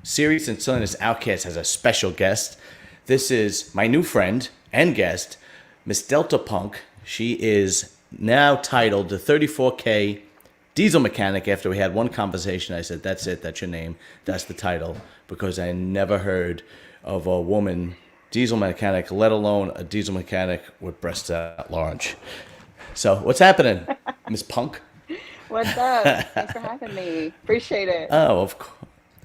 Serious and Silliness Outcast has a special guest. This is my new friend and guest, Miss Delta Punk. She is now titled the 34K Diesel Mechanic. After we had one conversation, I said, that's it, that's your name, that's the title, because I never heard of a woman diesel mechanic, let alone a diesel mechanic with breasts that large. So what's happening, Miss Punk? What's up? Thanks for having me. Appreciate it. Of course.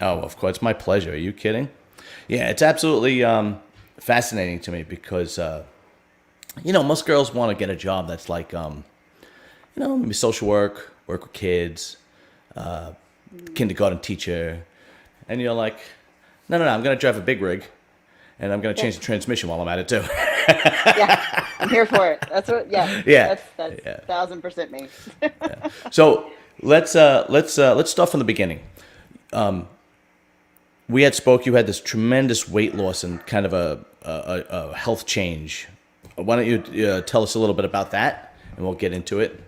It's my pleasure. Are you kidding? Yeah, it's absolutely fascinating to me because, most girls want to get a job that's like, maybe social work with kids, kindergarten teacher. And you're like, no, I'm going to drive a big rig and I'm going to change the transmission while I'm at it too. Yeah, I'm here for it. That's what. Yeah. Yeah. That's Yeah. 1000% me. So let's start from the beginning. We had spoke. You had this tremendous weight loss and kind of a health change. Why don't you tell us a little bit about that, and we'll get into it.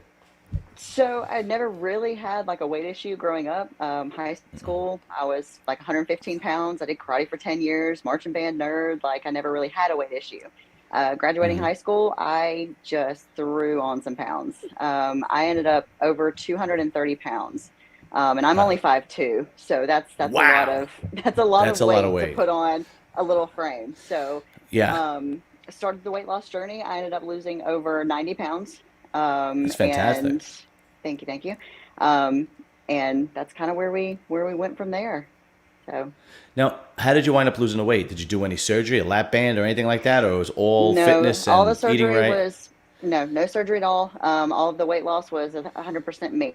So I never really had like a weight issue growing up. High school, I was like 115 pounds. I did karate for 10 years, marching band nerd. Like I never really had a weight issue. Graduating high school, I just threw on some pounds. I ended up over 230 pounds. And I'm only 5'2", so that's Wow. that's a lot That's of a lot of weight to weight. put on a little frame. So Yeah, I started the weight loss journey. I ended up losing over 90 pounds. that's fantastic. And thank you. Um, and that's kind of where we went from there. So Now, how did you wind up losing the weight? Did you do any surgery, a lap band, or anything like that, or it was all no, fitness all the and eating surgery right? was no surgery at all. All of the weight loss was 100% me.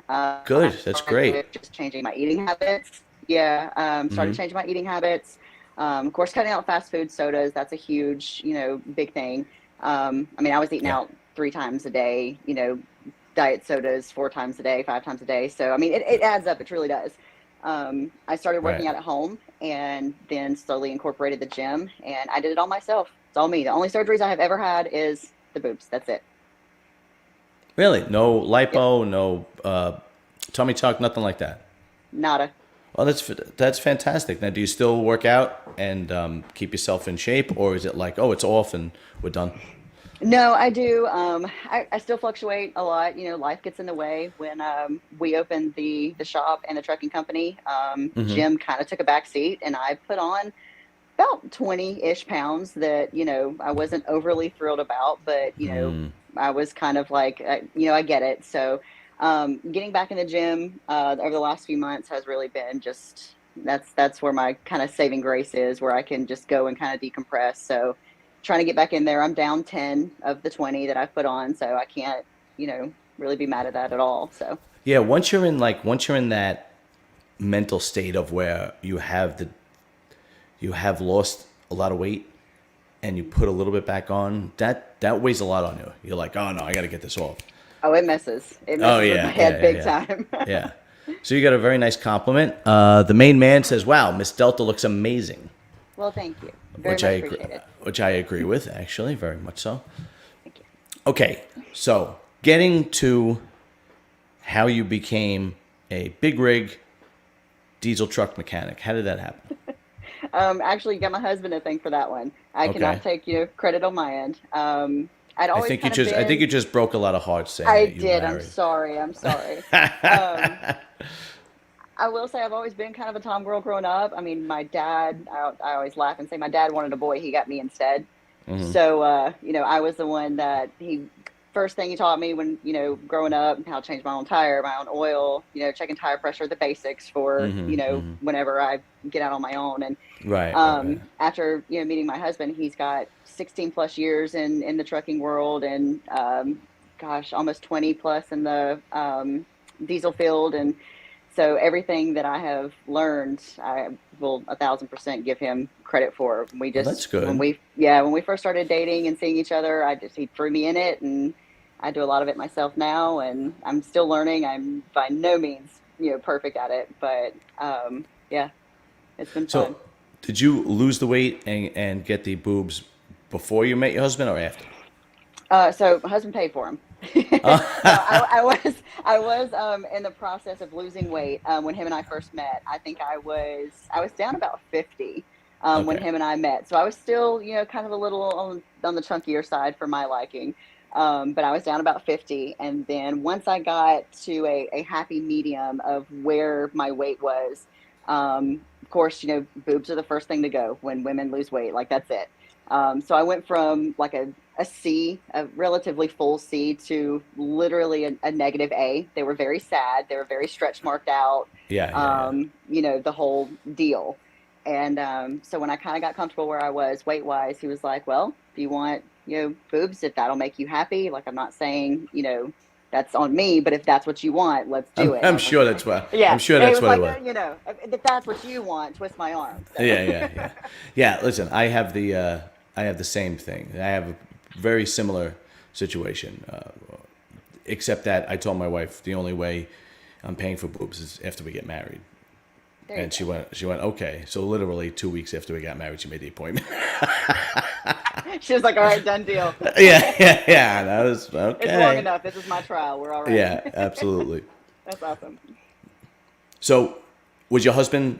I Good. That's started great. with just changing my eating habits. Yeah, started changing my eating habits. Of course, cutting out fast food, sodas. That's a huge, big thing. I mean, I was eating Yeah. out 3 times a day. Diet sodas 4 times a day, 5 times a day. So I mean, it adds up. It truly does. I started working Right. out at home, and then slowly incorporated the gym. And I did it all myself. It's all me. The only surgeries I have ever had is the boobs. That's it. Really? No Yep. lipo, no tummy tuck, nothing like that. Nada. Well, that's fantastic. Now, do you still work out and keep yourself in shape, or is it like, oh, it's off and we're done? No, I do. I still fluctuate a lot. Life gets in the way. When we opened the shop and the trucking company, Jim kind of took a back seat, and I put on about 20-ish pounds that, I wasn't overly thrilled about, but, I was kind of like, I get it. So getting back in the gym over the last few months has really been just, that's where my kind of saving grace is, where I can just go and kind of decompress. So trying to get back in there. I'm down 10 of the 20 that I put on, so I can't, really be mad at that at all. So Yeah. Once you're in that mental state of where you have lost a lot of weight and you put a little bit back on, that weighs a lot on you. You're like, oh no, I got to get this off. oh, it Oh messes with my yeah, head yeah, big yeah, time. yeah. So you got a very nice compliment. The main man says, "Wow, Miss Delta looks amazing," Well, thank you, very which I much agree, appreciate it. which I agree with actually, very much so. Thank you. Okay, so getting to how you became a big rig diesel truck mechanic. How did that happen? Actually got my husband to thank for that one. I Okay. cannot take, credit on my end. I'd always kind of I think been. you just broke a lot of hearts saying I that you were did. I'm married. sorry. I'm sorry. Um, I will say I've always been kind of a tomgirl growing up. I mean, my dad, I always laugh and say my dad wanted a boy. He got me instead. So, I was the one that first thing he taught me when, growing up, how to change my own tire, my own oil, checking tire pressure, the basics for, whenever I get out on my own. And Right, right, right. after, meeting my husband, he's got 16 plus years in the trucking world, and, gosh, almost 20 plus in the diesel field. And so everything that I have learned, I will 1000% give him credit for. Well, that's good. When we first started dating and seeing each other, he threw me in it, and I do a lot of it myself now, and I'm still learning. I'm by no means, perfect at it, but yeah, it's been fun. So, did you lose the weight and get the boobs before you met your husband or after? So my husband paid for him. I was in the process of losing weight when him and I first met. I think I was down about 50 when Okay. him and I met. So I was still, kind of a little on the chunkier side for my liking. But I was down about 50. And then once I got to a happy medium of where my weight was, of course, boobs are the first thing to go when women lose weight. Like that's it. So I went from like a C, a relatively full C, to literally a negative A. They were very sad. They were very stretch marked out, Yeah, yeah, yeah. the whole deal. And so when I kind of got comfortable where I was weight wise, he was like, well, do you want, boobs if that'll make you happy? Like, I'm not saying, that's on me, but if that's what you want, let's do it. And I I'm was like, sure that's what. I'm yeah. sure And he that's was what it like, was. if that's what you want, twist my arm. So, Yeah, yeah, yeah, yeah. Listen, I have the same thing. I have a very similar situation, except that I told my wife the only way I'm paying for boobs is after we get married, there you and she go. went okay. So literally 2 weeks after we got married, she made the appointment. She was like, all right, done deal. Yeah, yeah, yeah. That was It's long okay. enough. This is my trial. We're all right. Yeah, absolutely. That's awesome. So, was your husband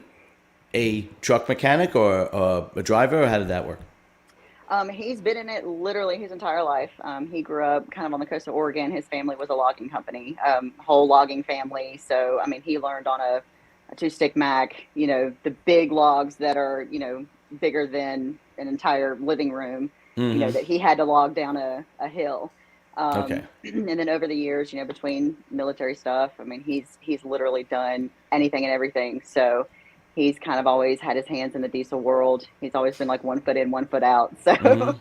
a truck mechanic or a driver, or how did that work? He's been in it literally his entire life. He grew up kind of on the coast of Oregon. His family was a logging company, whole logging family. So, I mean, he learned on a two-stick Mac, the big logs that are, bigger than an entire living room, that he had to log down a hill. Okay. And then over the years, between military stuff, I mean, he's literally done anything and everything. So he's kind of always had his hands in the diesel world. He's always been like 1 foot in, 1 foot out. So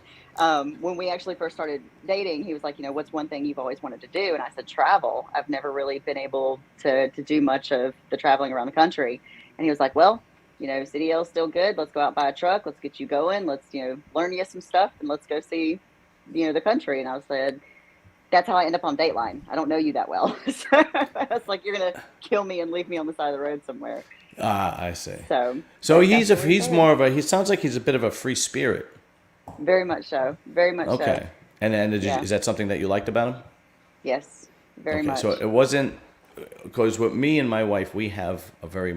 when we actually first started dating, he was like, what's one thing you've always wanted to do? And I said, travel. I've never really been able to do much of the traveling around the country. And he was like, well, CDL's still good. Let's go out, buy a truck. Let's get you going. Let's, learn you some stuff and let's go see, the country. And I said, that's how I end up on Dateline. I don't know you that well. So it's like, you're going to kill me and leave me on the side of the road somewhere. Ah, I see. So So that's what we he's did. more of a he sounds like he's a bit of a free spirit. Very much so. Very much so. Okay. And Yeah. is that something that you liked about him? Yes. Very Okay. So much. it wasn't because with me and my wife we have a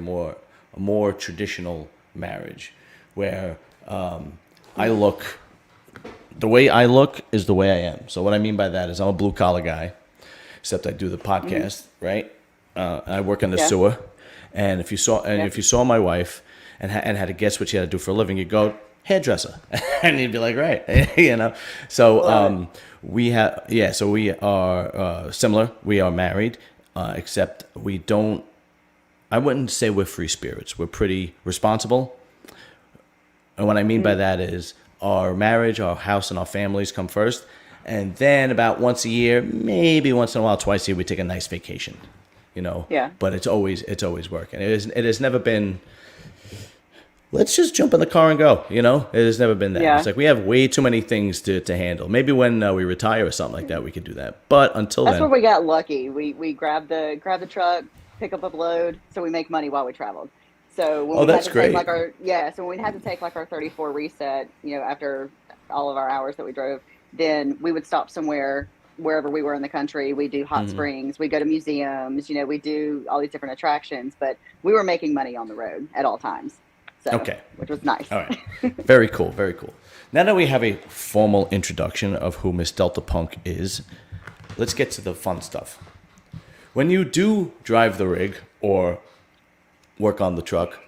more traditional marriage where I look the way I look is the way I am. So what I mean by that is I'm a blue collar guy, except I do the podcast, right? I work in the Yeah. sewer, and Yeah. if you saw my wife and had to guess what she had to do for a living, you'd go hairdresser, and you'd be like, right, So Love it. so we are similar. We are married, except we don't. I wouldn't say we're free spirits. We're pretty responsible. And what I mean by that is our marriage, our house, and our families come first. And then about once a year, maybe once in a while, twice a year, we take a nice vacation, Yeah. But it's always work. And it has never been, let's just jump in the car and go, It has never been that. Yeah. It's like we have way too many things to handle. Maybe when we retire or something like that, we could do that. But until That's where then, we got lucky. We grabbed the truck, pick up a load, so we make money while we traveled. So when oh, we had that's to take great. so when we had to take like our 34 reset, after all of our hours that we drove, then we would stop somewhere wherever we were in the country. We do hot springs, we go to museums, we do all these different attractions, but we were making money on the road at all times. So, Okay. which was nice. All right. Very cool. Very cool. Now that we have a formal introduction of who Miss Delta Punk is, let's get to the fun stuff. When you do drive the rig or work on the truck,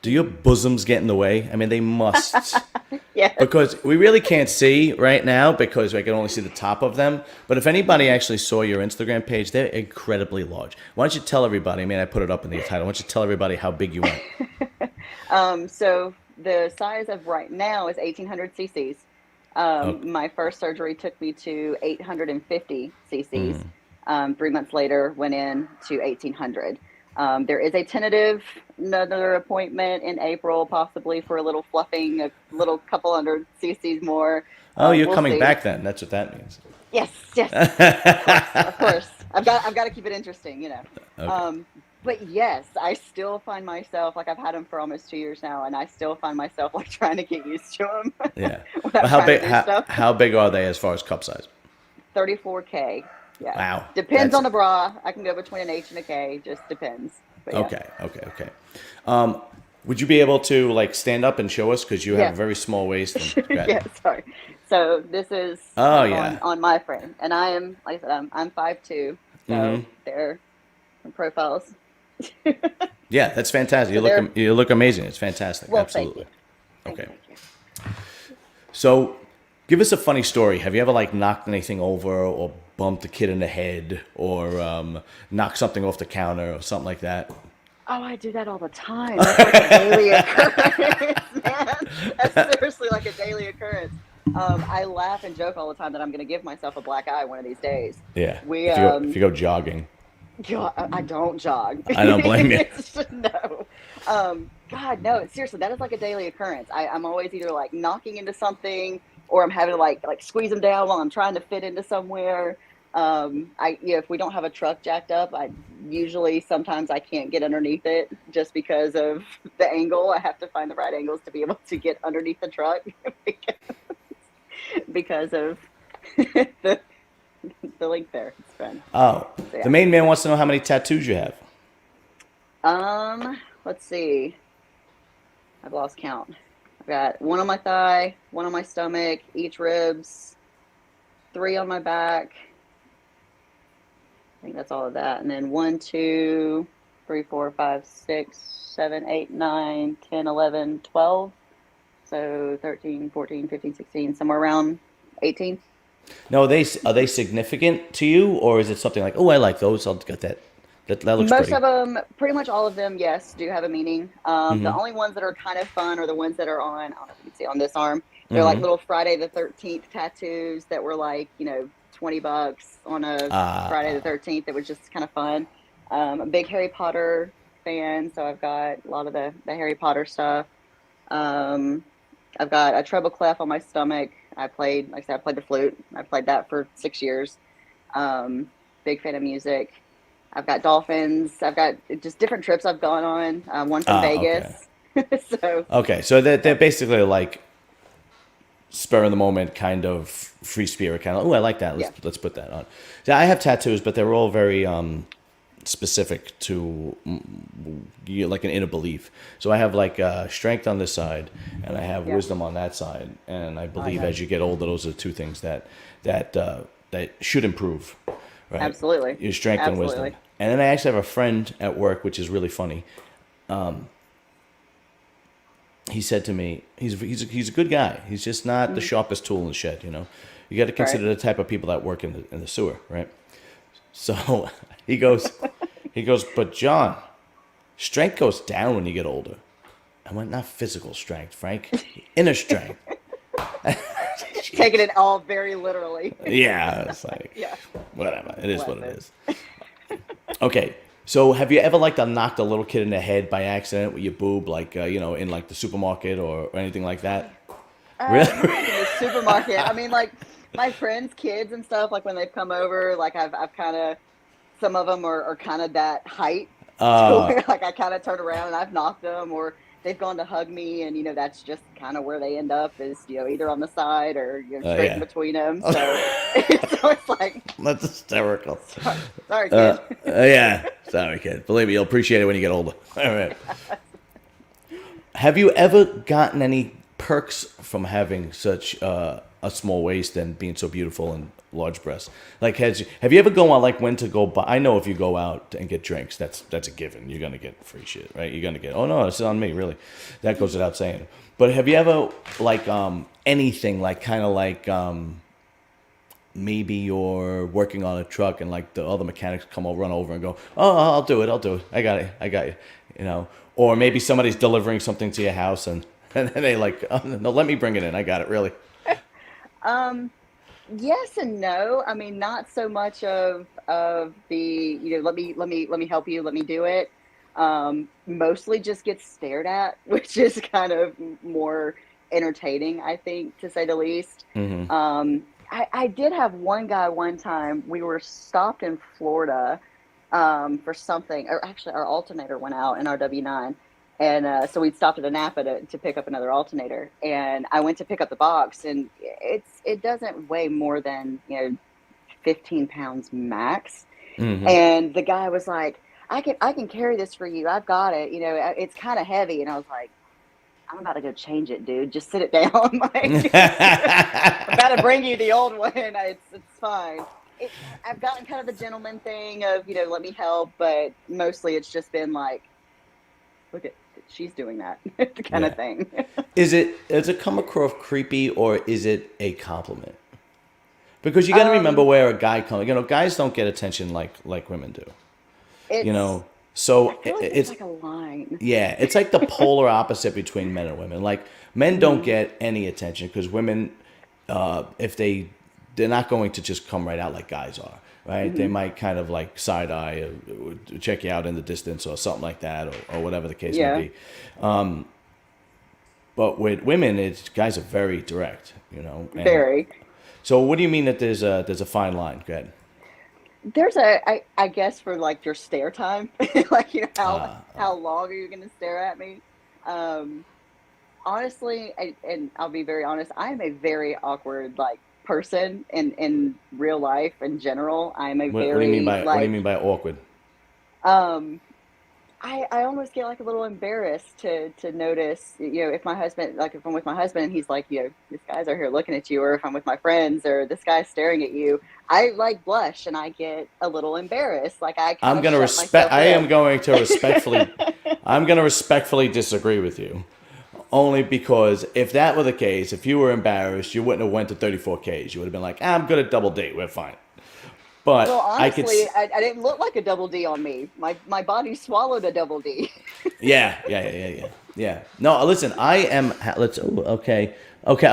do your bosoms get in the way? I mean, they must. Yeah. Because we really can't see right now because I can only see the top of them. But if anybody actually saw your Instagram page, they're incredibly large. Why don't you tell everybody? I mean, I put it up in the title. Why don't you tell everybody how big you went? So the size of right now is 1800 cc's. Oh, My first surgery took me to 850 cc's. 3 months later, went in to 1800. There is a tentative another appointment in April, possibly for a little fluffing, a little couple hundred cc's more. oh, you're We'll coming see. back then. That's what that means. Yes, yes, of course, of course. I've got to keep it interesting. Okay. But yes, I still find myself like I've had them for almost 2 years now, and I still find myself like trying to get used to them Yeah. when But I'm trying to do stuff. how big are they as far as cup size? 34K. Yeah. Wow. Depends on the bra. I can go between an H and a K. Just depends. But yeah. Okay. Would you be able to like stand up and show us because you have a Yeah. very small waist? And okay. Yeah. Sorry. So this is Oh kind of yeah. on my frame, and I am, like I said, I'm 5'2". So there are profiles. Yeah, that's fantastic. So they're You look amazing. It's fantastic. well. Thank you. Absolutely. Okay. Thank you. So, give us a funny story. Have you ever like knocked anything over or bumped a kid in the head or knocked something off the counter or something like that? Oh, I do that all the time. That's like a daily occurrence, man. That's seriously like a daily occurrence. I laugh and joke all the time that I'm going to give myself a black eye one of these days. Yeah. We, If you go jogging. God, I don't jog. I don't blame you. No. God, no. Seriously, that is like a daily occurrence. I'm always either like knocking into something, or I'm having to like squeeze them down while I'm trying to fit into somewhere. If we don't have a truck jacked up, sometimes I can't get underneath it just because of the angle. I have to find the right angles to be able to get underneath the truck because of the link there. It's fun. Oh, So, yeah. the main man wants to know how many tattoos you have. Let's see. I've lost count. I've got one on my thigh, one on my stomach, each ribs, 3 on my back. I think that's all of that. And then 1, 2, 3, 4, 5, 6, 7, 8, 9, 10, 11, 12. So 13, 14, 15, 16, somewhere around 18. No, are they significant to you, or is it something like, oh, I like those, I'll get that. That looks Most pretty. of them, pretty much all of them, yes, do have a meaning. The only ones that are kind of fun are the ones that are on, I don't know if you can see on this arm. They're like little Friday the 13th tattoos that were like, $20 on a Friday the 13th. It was just kind of fun. I'm a big Harry Potter fan, so I've got a lot of the Harry Potter stuff. I've got a treble clef on my stomach. Like I said, I played the flute. I played that for 6 years. Big fan of music. I've got dolphins. I've got just different trips I've gone on. One from Vegas. Okay. So they're basically like spur of the moment kind of free spirit kind of. Oh, I like that. Let's put that on. Yeah, I have tattoos, but they're all very specific to like an inner belief. So I have like strength on this side, and I have wisdom on that side. And I believe as you get older, those are 2 things that should improve. Right? Absolutely. Your strength and wisdom. And then I actually have a friend at work, which is really funny. He said to me, he's a good guy. He's just not the sharpest tool in the shed, You got to consider the type of people that work in the sewer, right? So he goes, but John, strength goes down when you get older. I went, not physical strength, Frank, inner strength. Taking it all very literally. Yeah, it's like, whatever. It is what it is. Okay, so have you ever knocked a little kid in the head by accident with your boob, like in like the supermarket or anything like that? Really? In the supermarket. I mean, like my friends' kids and stuff. Like when they've come over, like I've kind of, some of them are kind of that height. Where, like I kind of turn around and I've knocked them, or they've gone to hug me, and that's just kind of where they end up is either on the side or straight in between them. So, so it's like that's hysterical. Sorry, kid. Yeah, sorry, kid. Believe me, you'll appreciate it when you get older. All right. Have you ever gotten any perks from having such a small waist and being so beautiful and large breasts? Like, have you ever gone on like when to go buy? I know if you go out and get drinks, that's a given. You're gonna get free shit, right? You're gonna get. Oh no, it's on me, really. That goes without saying. But have you ever like anything like kind of like maybe you're working on a truck and like the other mechanics run over and go, oh, I'll do it. I got it. Or maybe somebody's delivering something to your house and they like, oh, no, let me bring it in. I got it, really. Yes and no. I mean, not so much of the, let me help you, let me do it. Mostly just get stared at, which is kind of more entertaining, I think, to say the least. I did have one guy one time. We were stopped in Florida for something, or actually our alternator went out in our W9. And so we'd stopped at a Napa to pick up another alternator. And I went to pick up the box, and it doesn't weigh more than, 15 pounds max. Mm-hmm. And the guy was like, I can carry this for you. I've got it. You know, it's kind of heavy. And I was like, I'm about to go change it, dude. Just sit it down. Like, I'm about to bring you the old one. It's fine. It, I've gotten kind of the gentleman thing of, let me help, but mostly it's just been like, look at, she's doing that kind of Yeah. thing. Does it come across creepy or is it a compliment? Because you got to remember Um, where a guy comes. Guys don't get attention like women do. You it's know, I so feel like there's it's like a line. yeah, it's like the polar opposite between men and women. Like men don't Hmm. get any attention because women, if they're not going to just come right out like guys are, right? They Hmm. might kind of like side eye, or check you out in the distance, or something like that, or whatever the case may Yeah, be. But with women, it's guys are very direct, And very. so, what do you mean that there's a fine line? Go ahead. There's I guess for like your stare time, like how long are you going to stare at me? Um, Honestly, and I'll be very honest, I am a very awkward like person in real life in general. I'm a What do you mean very by like awkward? um I almost get like a little embarrassed to notice, if my husband, like if I'm with my husband and he's like, this guy's are here looking at you, or if I'm with my friends or this guy's staring at you, I like blush and I get a little embarrassed. Like I kind I'm of gonna shut respect. myself I am in. going to respectfully. I'm gonna respectfully disagree with you, only because if that were the case, if you were embarrassed, you wouldn't have went to 34Ks. You would have been like, I'm good at double date. We're fine. Well, But I could. honestly, I didn't look like a double D on me. My body swallowed a double D. Yeah, yeah, yeah, yeah, yeah. Yeah. No, listen. I am. Let's. Okay. Okay.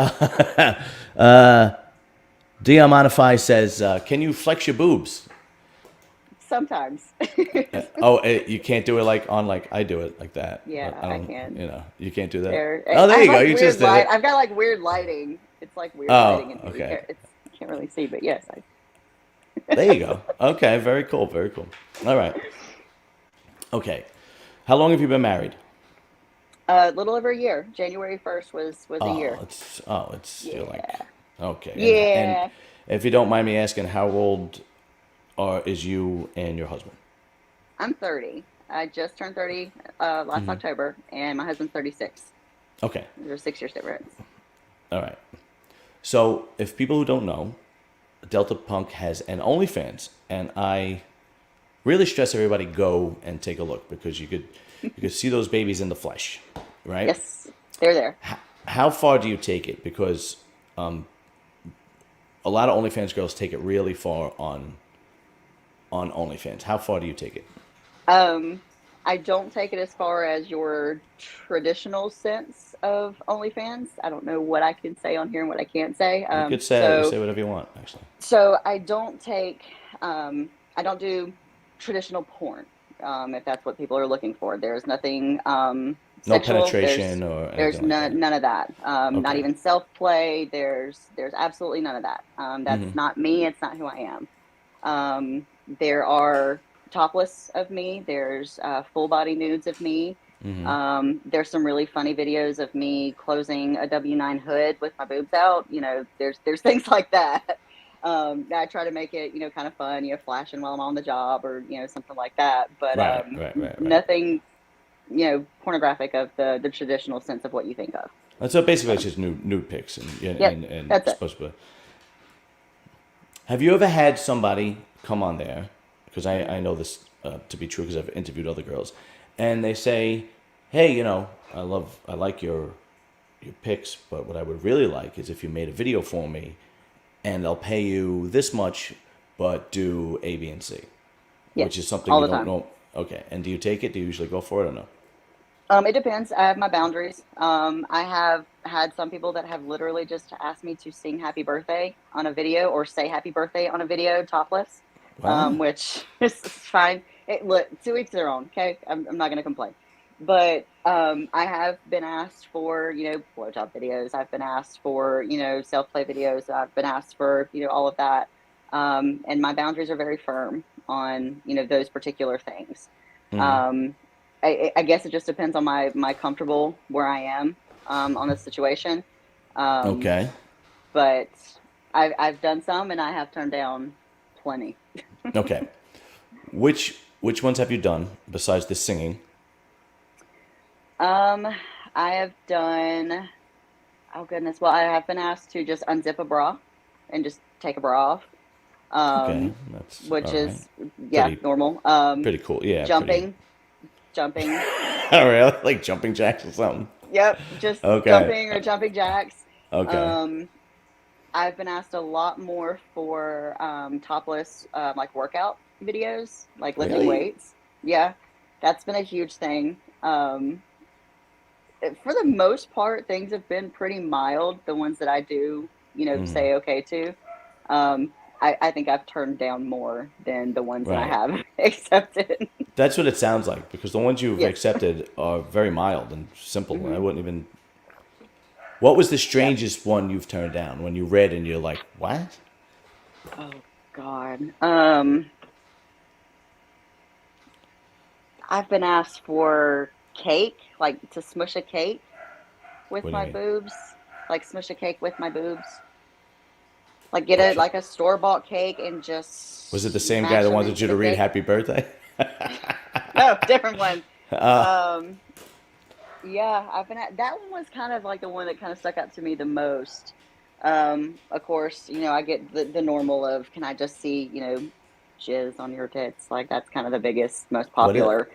Diamodify says, "Can you flex your boobs?" Sometimes. You can't do it like on like I do it like that. But Yeah, I I don't. can. You can't do that. There, Oh, I there have you go. like You weird just did light. it. I've got like weird lighting. It's like weird Oh, lighting in here. okay. You can't really see, but yes, There you go. Okay, very cool, very cool. All right. Okay. How long have you been married? a little over a year. January 1st was a year. It's you're like Yeah, okay. And yeah. if you don't mind me asking, how old is you and your husband? I'm 30. I just turned 30 last October, and my husband's 36. Okay. There's 6 years difference. All right. So, if people who don't know, Delta Punk has an OnlyFans, and I really stress everybody go and take a look because you could see those babies in the flesh, right? Yes, they're there. How far do you take it? Because a lot of OnlyFans girls take it really far on OnlyFans. How far do you take it? Um, I don't take it as far as your traditional sense of OnlyFans. I don't know what I can say on here and what I can't say. You could say whatever you want, actually. So I don't take, I don't do traditional porn, if that's what people are looking for. There's nothing No sexual. penetration or There's anything like that. none of that. Not Okay. even self play. There's absolutely none of that. That's Hmm. not me. It's not who I am. There are topless of me. There's full body nudes of me. Hmm. There's some really funny videos of me closing a W9 hood with my boobs out. There's things like that. I try to make it, kind of fun, flashing while I'm on the job or, something like that. But Right, right, right, right. nothing, pornographic of the traditional sense of what you think of. And so basically, it's So, just nude pics yep, and that's it. supposed to. Have you ever had somebody come on there? Because I know this to be true because I've interviewed other girls, and they say, "Hey, I like your pics, but what I would really like is if you made a video for me, and they'll pay you this much, but do A, B, and C," which is Yes, something all you the don't time. know. Okay, and do you take it? Do you usually go for it or no? It depends. I have my boundaries. I have had some people that have literally just asked me to sing happy birthday on a video or say happy birthday on a video topless, Wow. which is fine. Look, 2 weeks their own. Okay. I'm not going to complain. But I have been asked for, blowjob videos. I've been asked for, self play videos. I've been asked for, all of that. And my boundaries are very firm on, those particular things. Hmm. Um, I guess it just depends on my comfortable where I am on the situation. Um, Okay. but I've done some and I have turned down plenty. Okay. Which ones have you done besides the singing? Um, I have done, oh goodness, well, I have been asked to just unzip a bra and just take a bra off, Okay, um, that's which all right. is, yeah, Pretty normal. pretty cool. Yeah, pretty. Jumping, jumping. All right, like jumping jacks or something. Yep, just Okay. jumping or jumping jacks. Okay. Um, I've been asked a lot more for topless like workout videos, like lifting Really? weights. Yeah, that's been a huge thing. For the most part, things have been pretty mild. The ones that I do, say okay to. I think I've turned down more than the ones that I Right. have accepted. That's what it sounds like because the ones you've Yeah. accepted are very mild and simple. I Hmm. wouldn't even. What was the Yeah. strangest one you've turned down when you read and you're like, what? Oh God. I've been asked for cake, like to smush a cake with What do you my mean? boobs, like smush a cake with my boobs, like get a Okay. like a store bought cake and Was it the just same guy smash that them wanted into you the to read cake. Happy Birthday? No, different one. Um, yeah, that one was kind of like the one that kind of stuck out to me the most. Of course, I get the normal of can I just see, jizz on your tits? Like that's kind of the biggest, most What is popular.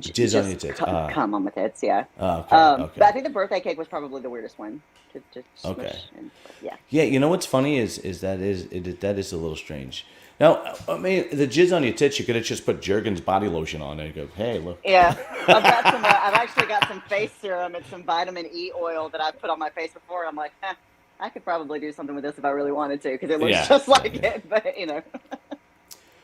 jizz on your Just tits? come on my tits, yeah. Okay, But okay, I think the birthday cake was probably the weirdest one to okay. smush and yeah. Yeah, you know what's funny is that is a little strange. Now, I mean, the jizz on your tits, you could have just put Jergens body lotion on it and go, hey, look. Yeah, I've got some. I've actually got some face serum and some vitamin E oil that I've put on my face before. I'm like, I could probably do something with this if I really wanted to because it looks Yeah, just yeah, like yeah. it. But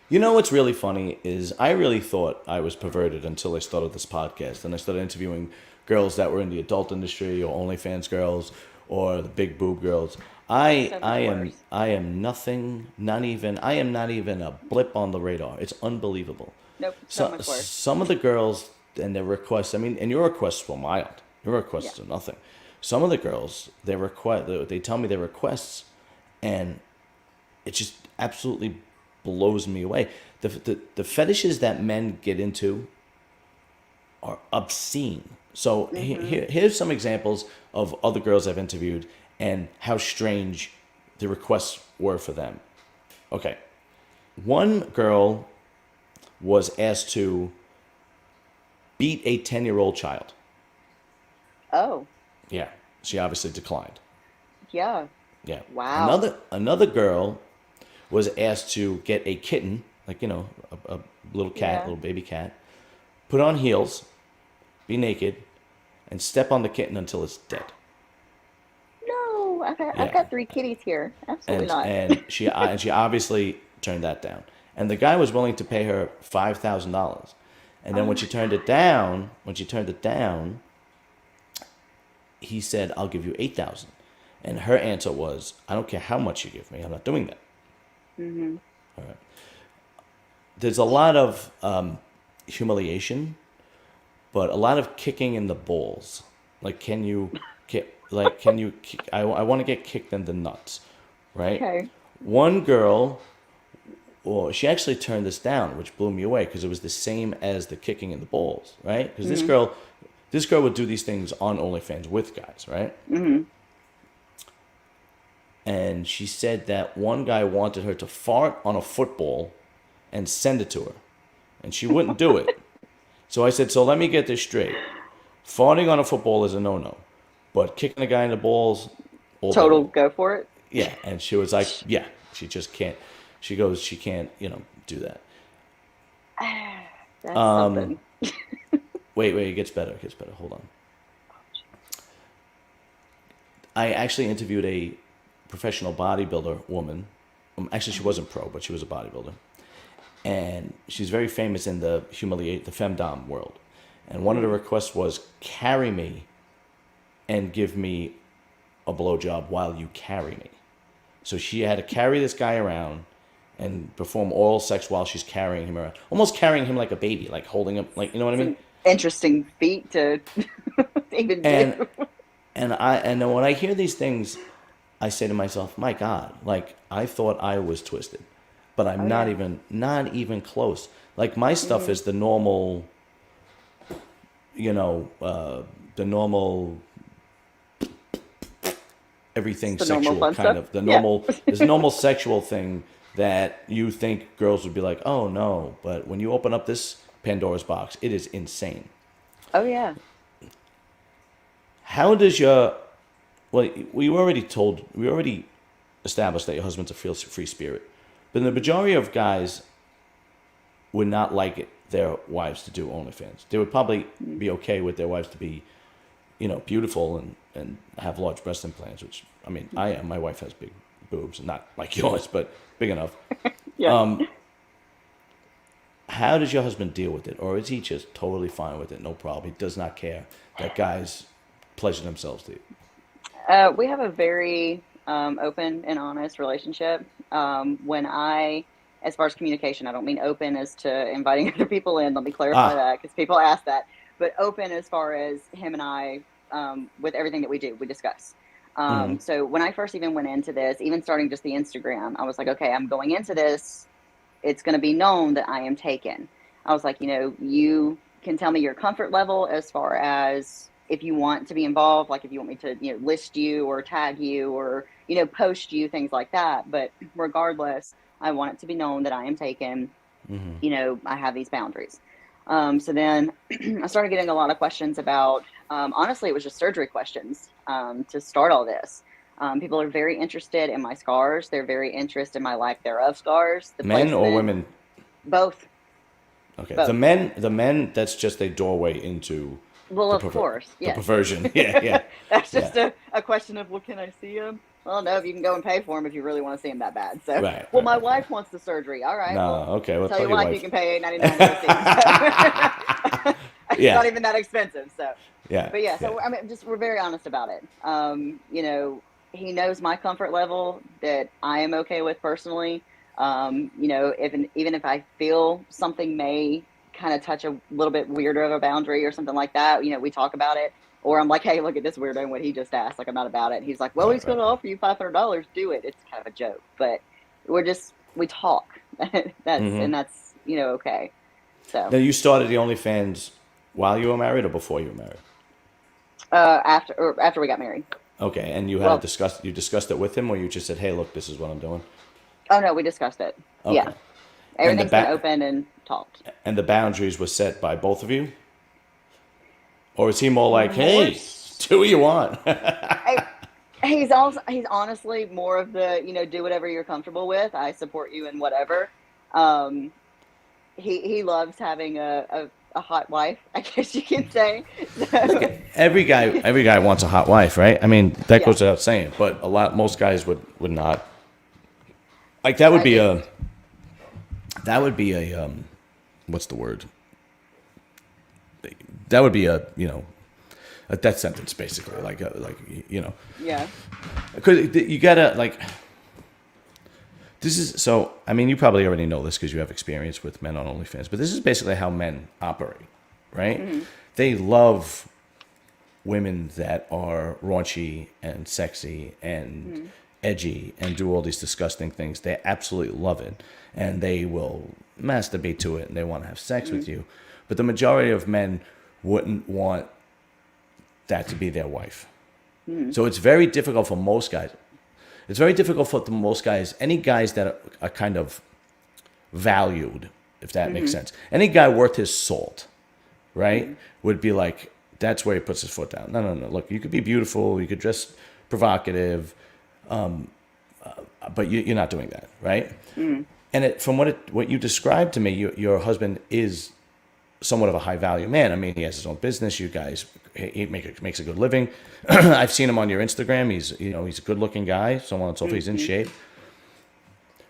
You know what's really funny is I really thought I was perverted until I started this podcast and I started interviewing girls that were in the adult industry or OnlyFans girls or the big boob girls. I so I much am worse. I am nothing, not even I am not even a blip on the radar. It's unbelievable. Nope, so So much worse. some of the girls and their requests, I mean, and your requests were mild. Your Yeah. requests are nothing. Some of the girls, they tell me their requests and it just absolutely blows me away. The fetishes that men get into are obscene. So Hmm. here's some examples of other girls I've interviewed and how strange the requests were for them. Okay, one girl was asked to beat a 10-year-old child. Oh, Yeah, she obviously declined. yeah. Yeah, Wow. another girl was asked to get a kitten, like a little cat, Yeah. little baby cat, put on heels, be naked, and step on the kitten until it's dead. No, I've Yeah, got three kitties here. Absolutely and not. she obviously turned that down. And the guy was willing to pay her $5,000. And then Oh when my she turned it God. down, he said, "I'll give you 8,000." And her answer was, "I don't care how much you give me. I'm not doing that." Hmm. There's a lot of humiliation, but a lot of kicking in the balls. Like, can you kick? Like, can you? Kick, I want to get kicked in the nuts, right? Okay. One girl, well, she actually turned this down, which blew me away because it was the same as the kicking in the balls, right? Because Hmm. this girl would do these things on OnlyFans with guys, right? Hmm. And she said that one guy wanted her to fart on a football and send it to her, and she wouldn't do it. So I said, so let me get this straight. Farting on a football is a no-no, but kicking a guy in the balls, all day Total long. go for it. Yeah, and she was like, yeah, she just can't. She goes, she can't, do that. That's something. Wait, it gets better. It gets better. Hold on. I actually interviewed a professional bodybuilder woman. Actually, she wasn't pro, but she was a bodybuilder, and she's very famous in the femdom world. And one of the Mm. requests was carry me and give me a blowjob while you carry me. So she had to carry this guy around and perform oral sex while she's carrying him around, almost carrying him like a baby, like holding him, like you know what I It's mean. an interesting feat to even do. And and then when I hear these things, I say to myself, my God, like I thought I was twisted. but I'm Oh not yeah. even close. Like my stuff is the normal, the normal It's everything the normal sexual fun kind stuff. of Yeah. this normal sexual thing that you think girls would be like, oh no, but when you open up this Pandora's box, it is insane. Oh yeah. How does your well, we already established that your husband's a free spirit, but the majority of guys would not like their wives to do OnlyFans. They would probably be okay with their wives to be, beautiful and have large breast implants, which, I mean, I am. My wife has big boobs, not like yours, but big enough. Yeah. How does your husband deal with it? Or is he just totally fine with it? No problem. He does not care that guys pleasure themselves to it. We have a very open and honest relationship. As far as communication, I don't mean open as to inviting other people in. Let me clarify Ah, that because people ask that. But open as far as him and I, with everything that we do, we discuss. So when I first even went into this, even starting just the Instagram, I was like, okay, I'm going into this. It's going to be known that I am taken. I was like, you can tell me your comfort level as far as if you want to be involved, like if you want me to, list you or tag you or, post you, things like that. But regardless, I want it to be known that I am taken. I have these boundaries. So then I started getting a lot of questions about, honestly, it was just surgery questions to start all this. People are very interested in my scars. They're very interested in my lack thereof scars, the men or placement, women? both, Okay, both. the men. That's just a doorway into Well, the of course, the yes. perversion. Yeah, yeah, That's yeah. just a question of, well, can I see him? Well, no, if you can go and pay for him if you really want to see him that bad. So, Right, well, right, my right, right. wife wants the surgery. All right, No, well, okay. Well, tell tell your your wife you wife. can pay $8.99 to go see him. So it's Yeah, not even that expensive. So, yeah, but yeah, yeah. so I mean, just we're very honest about it. He knows my comfort level that I am okay with personally. Even if I feel something may kind of touch a little bit weirder of a boundary or something like that, we talk about it. Or I'm like, hey, look at this weirdo and what he just asked. Like, I'm not about it. And he's like, well, Right, he's going right, to right. offer you $500. Do it. It's kind of a joke, but we talk. That's okay. Now, So you started the OnlyFans while you were married or before you were married? after we got married. Okay, and you had Well, you discussed it with him, or you just said, "Hey, look, this is what I'm doing." oh no, we discussed it. Yeah, Okay, and everything's been open and talked. the boundaries were set by both of you, or is he more like, More, "Hey, do what you want"? I, he's honestly more of the do whatever you're comfortable with. I support you in whatever. Um, he loves having a hot wife, I guess you can say. Look, So every guy wants a hot wife, right? I mean, that yeah, goes without saying. But most guys would not. Like that would be it's a what's the word? That would be a death sentence, basically. yeah. Because you gotta like. This is so. I mean, you probably already know this because you have experience with men on OnlyFans. But this is basically how men operate, right? Hmm. They love women that are raunchy and sexy and Hmm. edgy and do all these disgusting things. They absolutely love it, and they will masturbate to it, and they want to have sex Hmm. with you. But the majority of men wouldn't want that to be their wife. Hmm. So it's very difficult for most guys. It's very difficult for most guys, any guys that are kind of valued, if that makes Hmm. sense. Any guy worth his salt, right, Hmm. would be like, that's where he puts his foot down. No, no, no. Look, you could be beautiful, you could dress provocative, but you're not doing that, right? Hmm. And from what you described to me, your husband is somewhat of a high value man. I mean, he has his own business. You guys, he makes a good living. I've seen him on your Instagram. He's a good looking guy, so on and so forth. He's in Hmm. shape.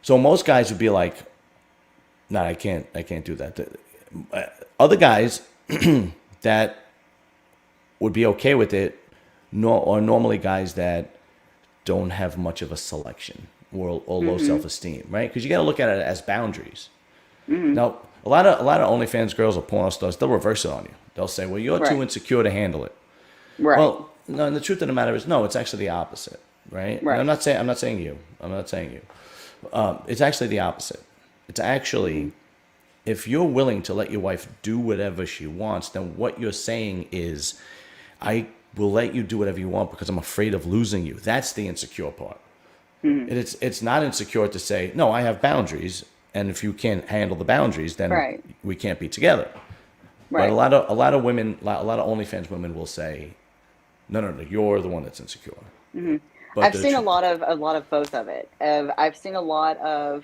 So most guys would be like, "No, I can't do that." Other guys that would be okay with it, are normally guys that don't have much of a selection or low Hmm. self esteem, right? Because you got to look at it as boundaries. Hmm. Now, a lot of OnlyFans girls or porno stars, they'll reverse it on you. They'll say, "Well, you're too Right. insecure to handle it." Right. Well, no, and the truth of the matter is, no. It's actually the opposite, right? And Right. I'm not saying you. I'm not saying you. It's actually the opposite. It's actually, if you're willing to let your wife do whatever she wants, then what you're saying is, I will let you do whatever you want because I'm afraid of losing you. That's the insecure part. It's not insecure to say, no, I have boundaries, and if you can't handle the boundaries, then Right. we can't be together. But Right. a lot of women, a lot of OnlyFans women will say, no, you're the one that's insecure. But I've seen a lot of both of it. I've seen a lot of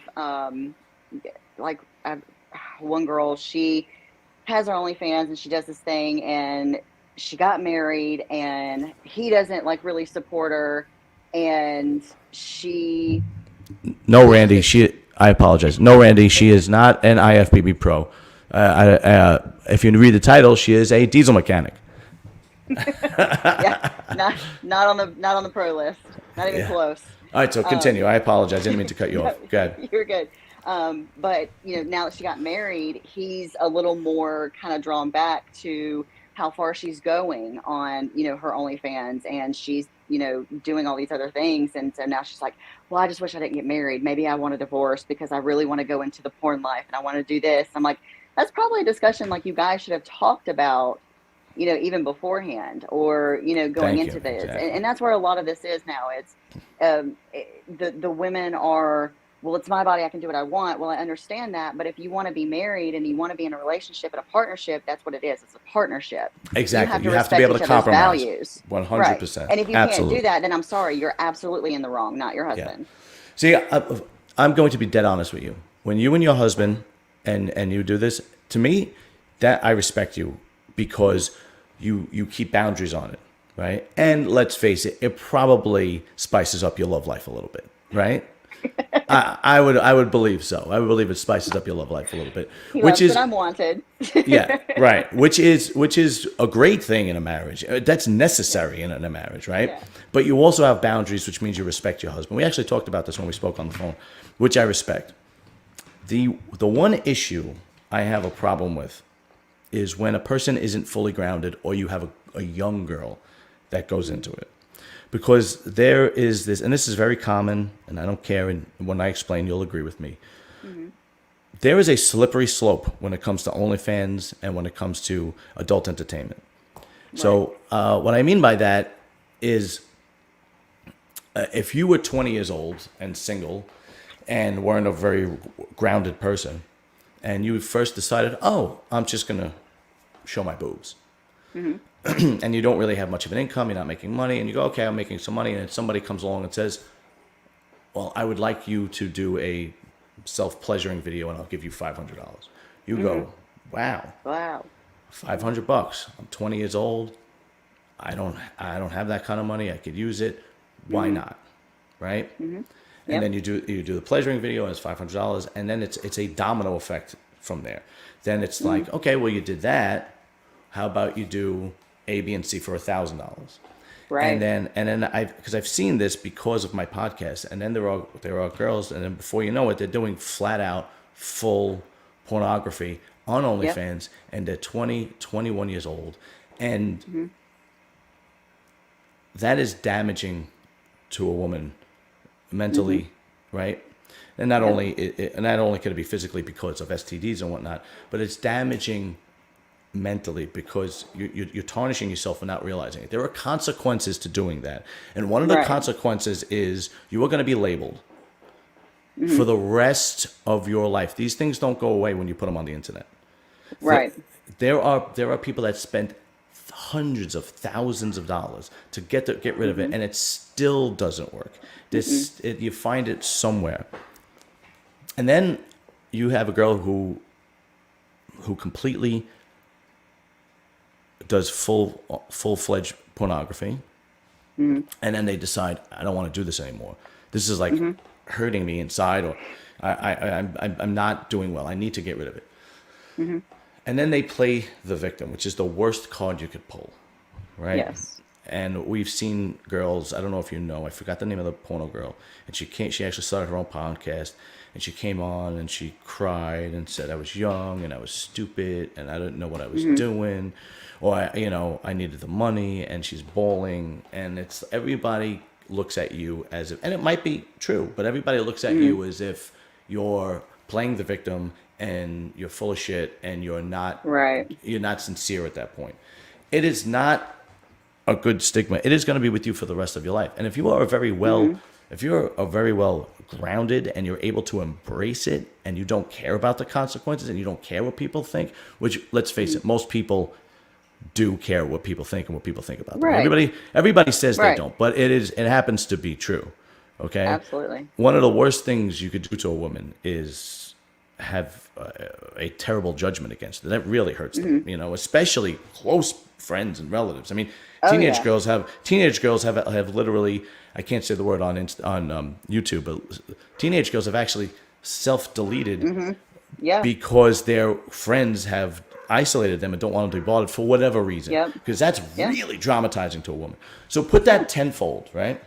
like I've, one girl, she has her OnlyFans and she does this thing, and she got married and he doesn't like really support her, and she no, Randy, I apologize. No, Randy, she is not an IFBB pro. If you read the title, she is a diesel mechanic. yeah, not on the pro list, not even Yeah. close. All right, so continue. I apologize. I didn't mean to cut you off. Go ahead. You're good. But you know, now that she got married, he's a little more kind of drawn back to how far she's going on, you know, her OnlyFans, and she's, you know, doing all these other things. And so now she's like, well, I just wish I didn't get married. Maybe I want a divorce because I really want to go into the porn life and I want to do this. I'm like, that's probably a discussion like you guys should have talked about, you know, even beforehand, or, you know, going Thank you. into this. Exactly. And that's where a lot of this is now. It's the women are, well, it's my body, I can do what I want. Well, I understand that, but if you want to be married and you want to be in a relationship and a partnership, that's what it is. It's a partnership. Exactly. You have to be able to respect each other's compromise. values. 100%. Right. And if you Absolutely. can't do that, then I'm sorry, you're absolutely in the wrong, not your husband. See, I'm going to be dead honest with you. When you and your husband and you do this, to me, that I respect you because you keep boundaries on it, right? And let's face it, it probably spices up your love life a little bit, right? I would believe so. I would believe it spices up your love life a little bit, He which loves is that I'm wanted. yeah, right. Which is a great thing in a marriage. That's necessary in a marriage, right? Yeah. But you also have boundaries, which means you respect your husband. We actually talked about this when we spoke on the phone, which I respect. The one issue I have a problem with is when a person isn't fully grounded, or you have a young girl that goes into it. Because there is this, and this is very common, and I don't care, and when I explain, you'll agree with me. There is a slippery slope when it comes to OnlyFans and when it comes to adult entertainment. So what I mean by that is if you were 20 years old and single and weren't a very grounded person, and you first decided, oh, I'm just going to show my boobs. And you don't really have much of an income, you're not making money, and you go, okay, I'm making some money, and then somebody comes along and says, well, I would like you to do a self-pleasuring video and I'll give you $500. You go, wow, Wow. $500. I'm 20 years old. I don't have that kind of money. I could use it. Why not? Right? And Yep. then you do the pleasuring video and it's $500, and then it's a domino effect from there. Then it's like, okay, well, you did that. How about you do A, B, and C for $1,000? Right. And then I've seen this because of my podcast, and then there are girls, and then before you know it, they're doing flat out full pornography on OnlyFans, and they're 20, 21 years old, and that is damaging to a woman mentally, right? And not only could it be physically because of STDs and whatnot, but it's damaging mentally because you're tarnishing yourself without realizing it. There are consequences to doing that, and one of the Right. consequences is you are going to be labeled for the rest of your life. These things don't go away when you put them on the internet. Right. There are people that spend hundreds of thousands of dollars to get rid of it, and it still doesn't work. You find it somewhere, and then you have a girl who completely does full-fledged pornography, and then they decide, I don't want to do this anymore. This is like hurting me inside, or I'm not doing well. I need to get rid of it. And then they play the victim, which is the worst card you could pull, right? Yes. And we've seen girls, I don't know if you know, I forgot the name of the porno girl, and she actually started her own podcast, and she came on and she cried and said I was young and I was stupid and I didn't know what I was doing, or I needed the money, and she's bawling, and it's everybody looks at you as if, and it might be true, but everybody looks at you as if you're playing the victim, and you're full of shit, and you're not Right. sincere at that point. It is not a good stigma. It is going to be with you for the rest of your life. And if you are if you're a very well grounded and you're able to embrace it, and you don't care about the consequences, and you don't care what people think, which, let's face it, most people do care what people think and what people think about them. Right. Everybody says they Right. don't, but it happens to be true. Okay. Absolutely. One of the worst things you could do to a woman is have a terrible judgment against them. That really hurts them, especially close friends and relatives. I mean, Oh, teenage yeah. girls have literally, I can't say the word on YouTube, but teenage girls have actually self-deleted Yeah. because their friends have isolated them and don't want them to be bothered for whatever reason. Yep. Because that's Yeah. really traumatizing to a woman. So put that tenfold, right?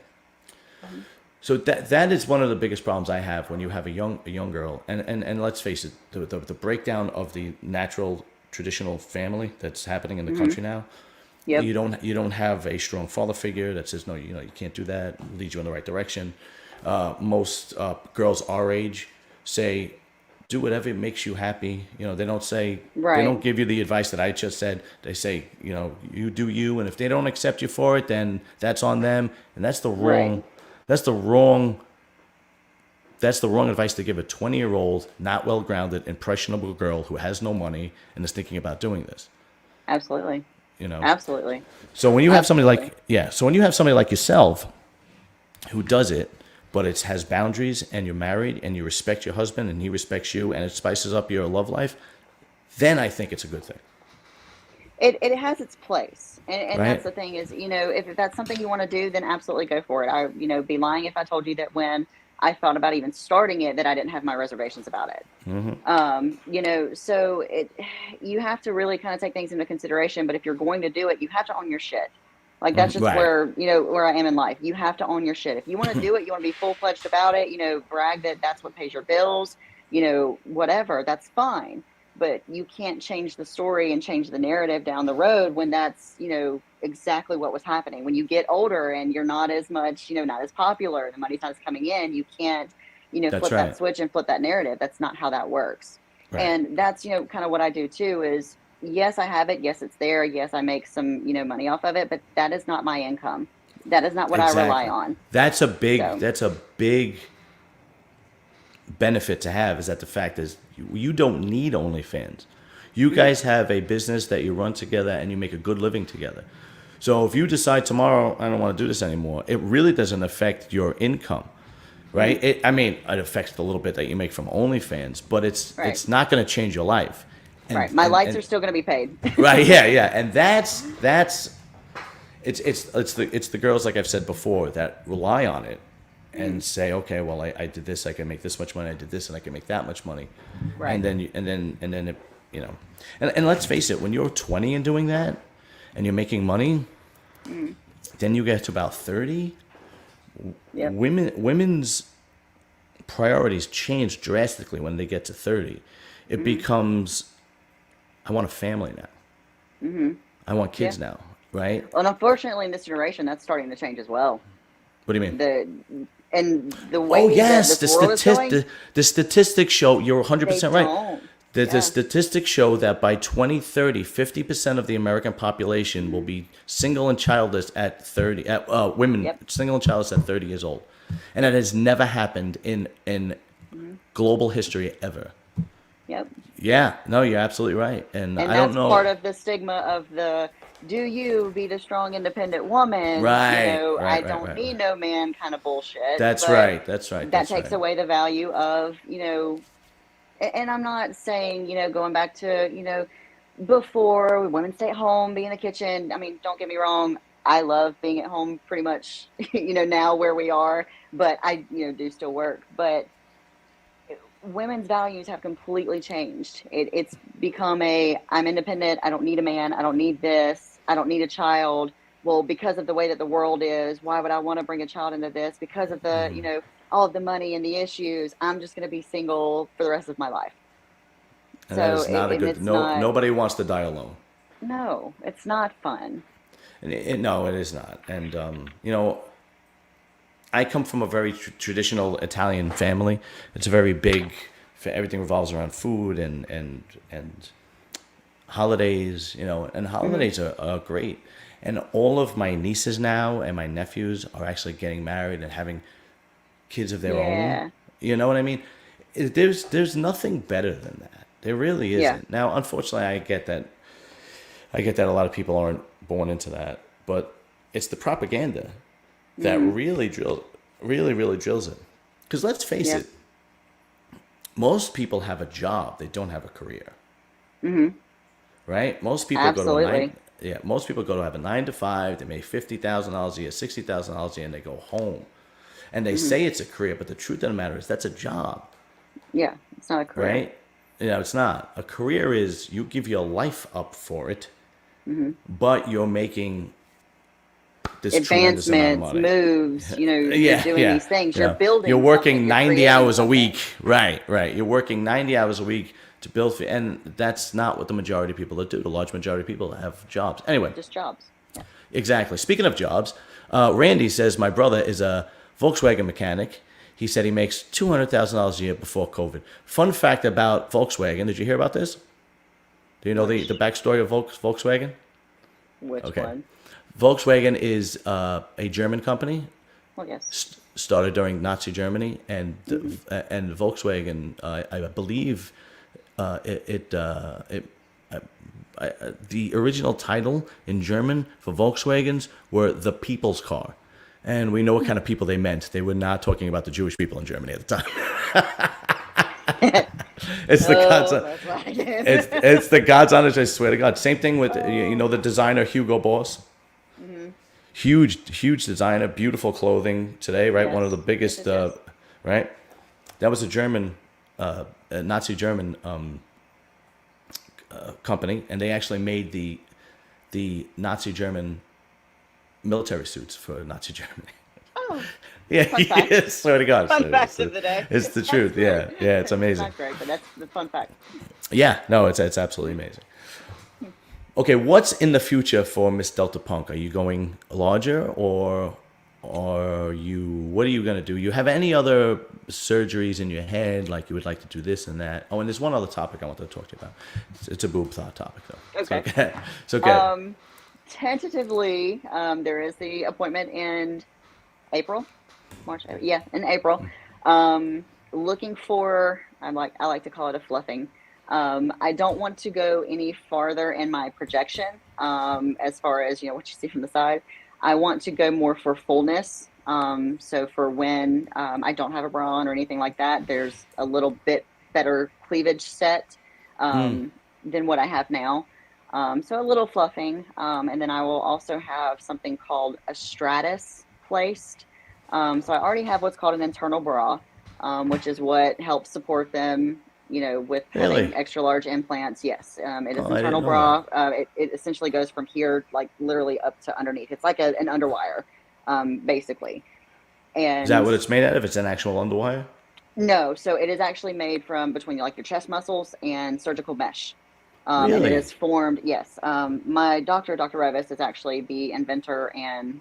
So that is one of the biggest problems I have when you have a young girl, and let's face it, the breakdown of the natural traditional family that's happening in the country now. Yep. You don't have a strong father figure that says no, you can't do that, leads you in the right direction. Most girls our age say, do whatever makes you happy. They don't say, Right. they don't give you the advice that I just said. They say, you do you, and if they don't accept you for it, then that's on them, and that's the wrong. Right. That's the wrong advice to give a 20-year-old, not well-grounded, impressionable girl who has no money and is thinking about doing this. Absolutely. You know. Absolutely. So when you have somebody Absolutely. so when you have somebody like yourself who does it, but it has boundaries, and you're married, and you respect your husband, and he respects you, and it spices up your love life, then I think it's a good thing. It has its place, and Right? that's the thing is, if that's something you want to do, then absolutely go for it. I, be lying if I told you that when I thought about even starting it, that I didn't have my reservations about it. So you have to really kind of take things into consideration. But if you're going to do it, you have to own your shit. Like that's just Right. where I am in life. You have to own your shit. If you want to do it, you want to be full fledged about it. Brag that that's what pays your bills. Whatever. That's fine. But you can't change the story and change the narrative down the road when that's, exactly what was happening. When you get older and you're not as much, not as popular, the money's not as coming in, you can't, That's flip right. that switch and flip that narrative. That's not how that works. Right. And that's, kind of what I do too is, yes, I have it. Yes, it's there. Yes, I make some, money off of it, but that is not my income. That is not what I rely on. That's a big So- that's a big benefit to have, is that the fact is you don't need OnlyFans. You guys have a business that you run together, and you make a good living together. So if you decide tomorrow, I don't want to do this anymore, it really doesn't affect your income, right? It affects the little bit that you make from OnlyFans, but it's not going to change your life. Right. My lights are still going to be paid. Right. Yeah. And that's it's the girls, like I've said before, that rely on it and say, okay, well, I did this, I can make this much money. I did this, and I can make that much money. Right. And then it, and let's face it, when you're 20 and doing that, and you're making money, then you get to about 30. Yep. Women's priorities change drastically when they get to 30. It becomes, I want a family now. I want kids now, right? Well, unfortunately, in this generation, that's starting to change as well. What do you mean? The way that this world is going, the statistics show, you're 100% right. don't. The statistics show that by 2030, 50% of the American population will be single and childless at 30. Women single and childless at 30 years old, and that has never happened in global history ever. Yep. Yeah, no, you're absolutely right, and I don't that's know. part of the stigma of the "do you be the strong, independent woman?" Right, I don't need no man kind of bullshit. That's But right. That's right. That takes away the value of And I'm not saying, going back to, before women stay at home, be in the kitchen. I mean, don't get me wrong. I love being at home pretty much, now where we are, but I, do still work. But women's values have completely changed. It's become I'm independent. I don't need a man. I don't need this. I don't need a child. Well, because of the way that the world is, why would I want to bring a child into this? Because of the, all of the money and the issues, I'm just going to be single for the rest of my life. And that is not a good. Nobody wants to die alone. No, it's not fun. No, it is not. And I come from a very traditional Italian family. It's a very big everything revolves around food and holidays, you know, and holidays are great. And all of my nieces now and my nephews are actually getting married and having kids of their own. Yeah. You know what I mean? There's nothing better than that. There really Yeah. isn't. Now, unfortunately, I get that. I get that a lot of people aren't born into that, but it's the propaganda that really drills it. Because let's face Yeah. it, most people have a job; they don't have a career, right? Most people go to a Absolutely. most people go to have a 9 to 5. They make $50,000 a year, $60,000 a year, and they go home. And they say it's a career, but the truth of the matter is that's a job, Yeah. It's not a career. right? You know, it's not. A career is you give your life up for it, but you're making this tremendous amount of Advancements, money. moves, you're Yeah, doing yeah. these things. You You're know, building you're working something. You're 90 creating hours a something. week. Right, right. You're working 90 hours a week to build, and that's not what the majority of people do. The large majority of people have jobs. Anyway, Just jobs. Yeah. exactly. Speaking of jobs, Randy says my brother is a Volkswagen mechanic. He said he makes $200,000 a year before COVID. Fun fact about Volkswagen. Did you hear about this? Do you know the backstory of Volkswagen? Which Okay. one? Volkswagen is a German company Well, yes. started during Nazi Germany, and Volkswagen, I believe, the original title in German for Volkswagens were the people's car, and we know what kind of people they meant. They were not talking about the Jewish people in Germany at the time. It's the God's. That's right. It's the God's honest. I swear to God. Same thing with you know the designer Hugo Boss. Huge designer, beautiful clothing today, right? One of the Yes. biggest, Yes, yes, yes. right? That was a German, a Nazi German company, and they actually made the Nazi German military suits for Nazi Germany. Oh, Yeah, fun fact. yes, swear to God. Fun it's, fact the, of the day. it's the truth. Yeah, yeah, it's amazing. Not great, but that's the fun fact. Yeah, no, it's absolutely amazing. Okay, what's in the future for Miss Delta Punk? Are you going larger, or are you? What are you gonna do? You have any other surgeries in your head, like you would like to do this and that? Oh, and there's one other topic I want to talk to you about. It's a boob thought topic, though. Okay. So okay. Tentatively, there is the appointment in April, March. Yeah, in April. Looking for. I like to call it a fluffing. I don't want to go any farther in my projection, as far as what you see from the side. I want to go more for fullness. So for when I don't have a bra on or anything like that, there's a little bit better cleavage set than what I have now. So a little fluffing, and then I will also have something called a stratus placed. So I already have what's called an internal bra, which is what helps support them, with having Really? extra large implants. Yes, it is Oh, I internal didn't know bra. It essentially goes from here, like literally up to underneath. It's like an underwire, basically. Is that And what it's made out of? It's an actual underwire? no, so it is actually made from between like your chest muscles and surgical mesh. And it Really? is formed, yes. My doctor, Dr. Revis, is actually the inventor and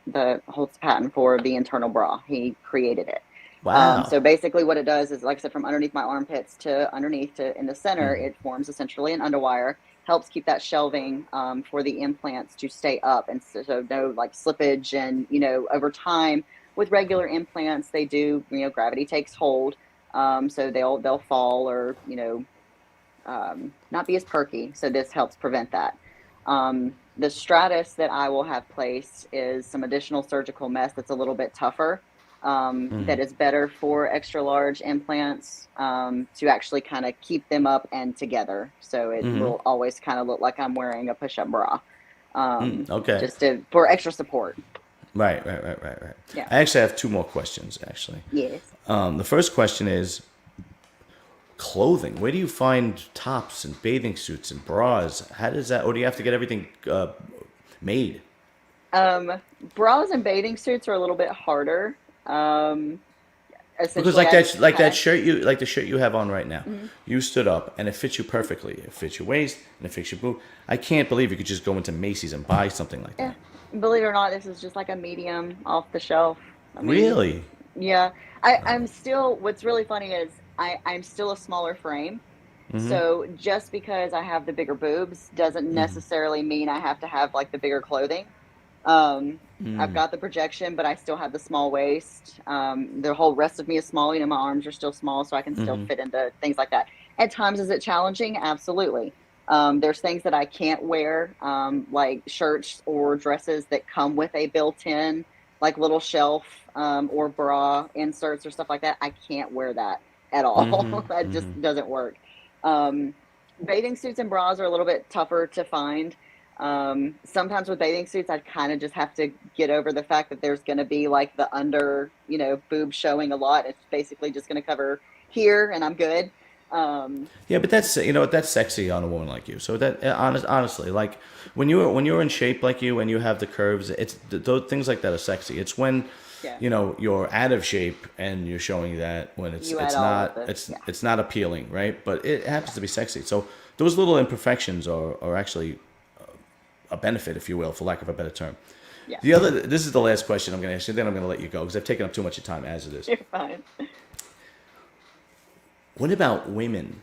the holds the patent for the internal bra. He created it. So Wow. basically what it does is, like I said, from underneath my armpits to underneath to in the center, Mhm. it forms essentially an underwire, helps keep that shelving for the implants to stay up. And so no like slippage. And, over time with regular implants, they do, gravity takes hold. So they'll fall or, not be as perky. So this helps prevent that. The stratus that I will have placed is some additional surgical mesh that's a little bit tougher, that is better for extra large implants, to actually kind of keep them up and together. So it will always kind of look like I'm wearing a push-up bra, Okay. just for extra support. Right. Yeah. I actually have two more questions, actually. Yes. The first question is clothing. Where do you find tops and bathing suits and bras? How does that, or do you have to get everything made? Bras and bathing suits are a little bit harder. Because Essentially, I just like that kind shirt you like the shirt you have on right now. of. You stood up and it fits you perfectly. It fits your waist and it fits your boob. I can't believe you could just go into Macy's and buy something like Yeah, that. believe it or not, this is just like a medium off the shelf. I mean, Really? yeah. I'm still. What's really funny is I'm still a smaller frame. So just because I have the bigger boobs doesn't necessarily mean I have to have like the bigger clothing. I've got the projection, but I still have the small waist. The whole rest of me is small. You know, my arms are still small, so I can still fit into things like that. At times, is it challenging? Absolutely. There's things that I can't wear, like shirts or dresses that come with a built-in, like little shelf or bra inserts or stuff like that. I can't wear that at all. That just doesn't work. Um, Bathing suits and bras are a little bit tougher to find. Sometimes with bathing suits, I kind of just have to get over the fact that there's going to be like the under, boob showing a lot. It's basically just going to cover here and I'm good. Yeah, but that's that's sexy on a woman like you. So that honestly, like when you're in shape like you and you have the curves, those things like that are sexy. It's when Yeah. you're out of shape and you're showing that when it's You it's add all not of this. Yeah. it's not appealing, right? But it happens to be sexy. So those little imperfections are actually a benefit, if you will, for lack of a better term. Yeah. This is the last question I'm going to ask you. Then I'm going to let you go because I've taken up too much of your time as it is. You're fine. What about women?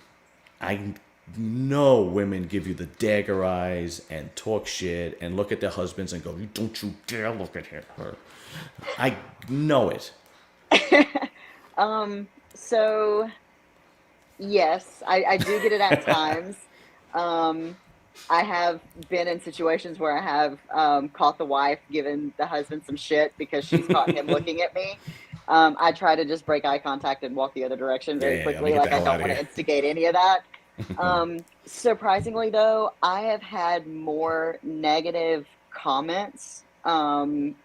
I know women give you the dagger eyes and talk shit and look at their husbands and go, "Don't you dare look at her." I know it. So yes, I do get it at times. I have been in situations where I have caught the wife giving the husband some shit because she's caught him looking at me. I try to just break eye contact and walk the other direction very Yeah, let me quickly. get the Like I hell don't outta want to here. instigate any of that. Surprisingly, though, I have had more negative comments from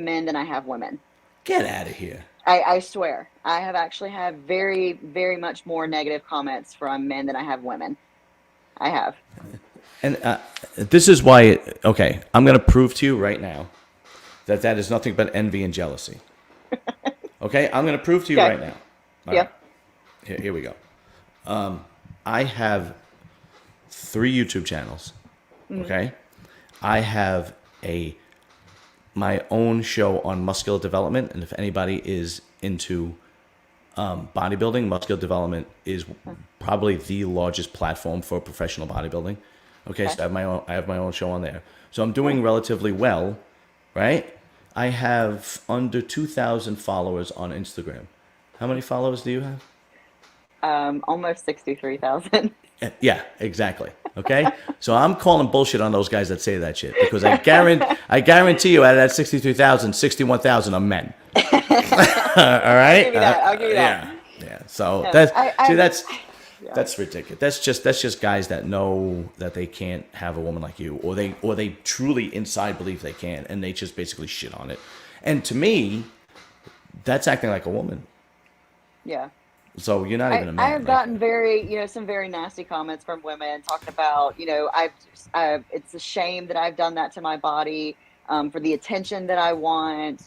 men than I have women. Get out of here. I swear. I have actually had very, very much more negative comments from men than I have women. I have. And this is why. Okay, I'm going to prove to you right now that is nothing but envy and jealousy. Okay, I'm going to prove to you Okay. right now. All Yeah. right, here we go. I have 3 YouTube channels. Okay, I have my own show on muscular development, and if anybody is into bodybuilding, muscular development is probably the largest platform for professional bodybuilding. Okay, so I have my own show on there. So I'm doing relatively well, right? I have under 2,000 followers on Instagram. How many followers do you have? Almost 63,000. Yeah, exactly. Okay, so I'm calling bullshit on those guys that say that shit because I guarantee you out of that 63,000, 61,000 are men. All I'll right. give you that. I'll give you that. Yeah. So No, yeah. that's ridiculous. That's just guys that know that they can't have a woman like you, or they truly inside believe they can, and they just basically shit on it. And to me, that's acting like a woman. Yeah. So you're not even a man. I have gotten some very nasty comments from women talking about, it's a shame that I've done that to my body for the attention that I want.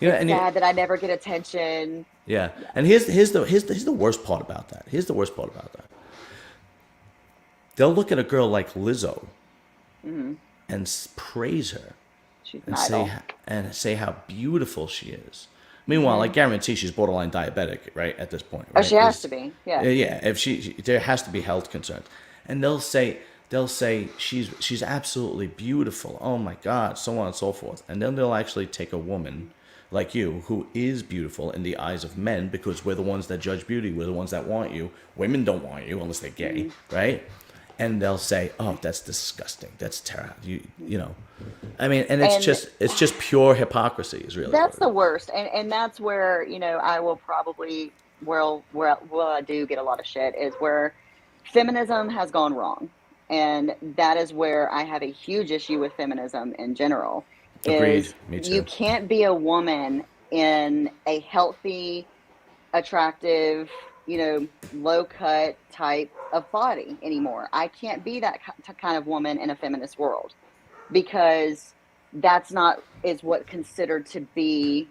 It's sad that I never get attention. Yeah. And here's the worst part about that. Here's the worst part about that. They'll look at a girl like Lizzo and praise her She's an idol. say how beautiful she is. Meanwhile, I guarantee she's borderline diabetic, right, at this point. Right? Oh, she has to be. Yeah. Yeah. If there has to be health concerns, and they'll say she's absolutely beautiful. Oh my God, so on and so forth. And then they'll actually take a woman like you who is beautiful in the eyes of men, because we're the ones that judge beauty. We're the ones that want you. Women don't want you unless they're gay, right? And they'll say, "Oh, that's disgusting. That's terrible." You know, I mean, and it's just pure hypocrisy. Is really that's the worst, and that's where I will probably where I do get a lot of shit is where feminism has gone wrong, and that is where I have a huge issue with feminism in general. Agreed. Is Me too. you can't be a woman in a healthy, attractive, low cut type of body anymore. I can't be that kind of woman in a feminist world, because that's not is what considered to be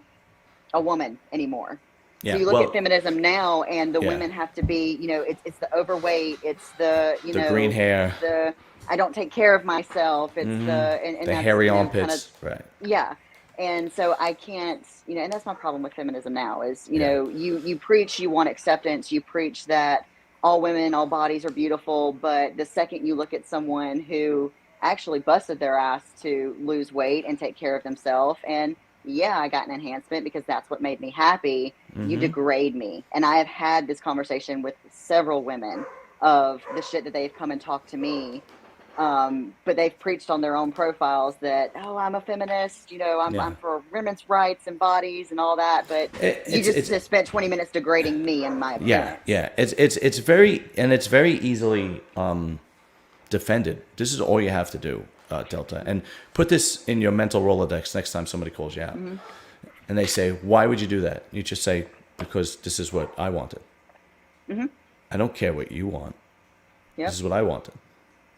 a woman anymore. Yeah, so you look at feminism now, and the women have to be, it's the overweight, it's the the green hair, the I don't take care of myself, it's the hairy armpits, right? Yeah. And so I can't, and that's my problem with feminism now is, Yeah. you preach, you want acceptance, you preach that all women, all bodies are beautiful, but the second you look at someone who actually busted their ass to lose weight and take care of themselves, and yeah, I got an enhancement because that's what made me happy, you degrade me. And I have had this conversation with several women of the shit that they've come and talked to me, but they've preached on their own profiles that, oh, I'm a feminist, Yeah. I'm for women's rights and bodies and all that, but you It's just spent 20 minutes degrading me and my yeah, appearance. yeah. It's very, and it's very easily defended. This is all you have to do, Delta, and put this in your mental Rolodex next time somebody calls you out, and they say, "Why would you do that?" You just say, "Because this is what I wanted. I don't care what you want. Yep. This is what I wanted."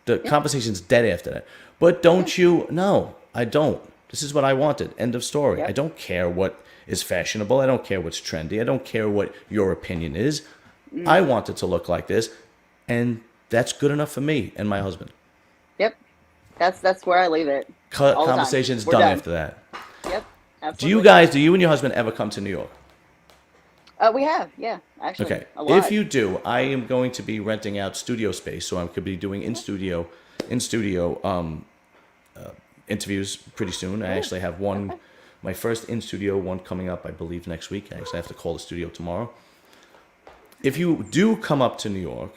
The conversation's dead after that. But don't you? No, I don't. This is what I wanted. End of story. Yep. I don't care what is fashionable. I don't care what's trendy. I don't care what your opinion is. I want it to look like this, and that's good enough for me and my husband. Yep. That's where I leave it. All the time. Conversation's We're done done. after that. Yep. Do you Absolutely. guys, do you and your husband ever come to New York? We have, yeah, actually, Okay. a lot. If you do, I am going to be renting out studio space, so I could be doing in studio interviews pretty soon. I actually have one, my first in studio one coming up, I believe next week. I actually have to call the studio tomorrow. If you do come up to New York,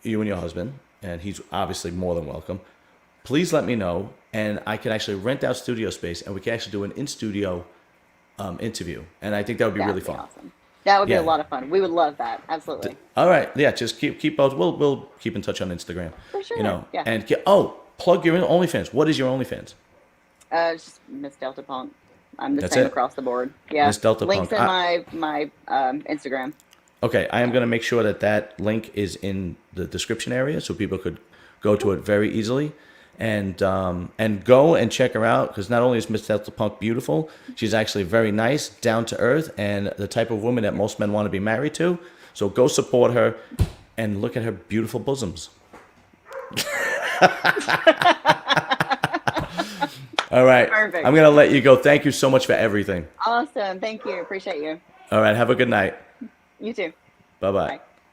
you and your husband, and he's obviously more than welcome, please let me know, and I can actually rent out studio space, and we can actually do an in studio interview, and I think that would be That really would be fun. awesome. That would be a Yeah. lot of fun. We would love that. Absolutely. All right. Yeah. Just keep both. We'll keep in touch on Instagram. For sure. Yeah. And plug your OnlyFans. What is your OnlyFans? It's just Miss Delta Punk. I'm the That's same it? across the board. Yeah. Miss Delta Links Punk. in my Instagram. Okay. I am going to make sure that link is in the description area so people could go to it very easily. And go and check her out because not only is Miss Delta Punk beautiful, she's actually very nice, down to earth, and the type of woman that most men want to be married to. So go support her and look at her beautiful bosoms. All right. Perfect. I'm going to let you go. Thank you so much for everything. Awesome. Thank you. Appreciate you. All right. Have a good night. You too. Bye-bye. Bye.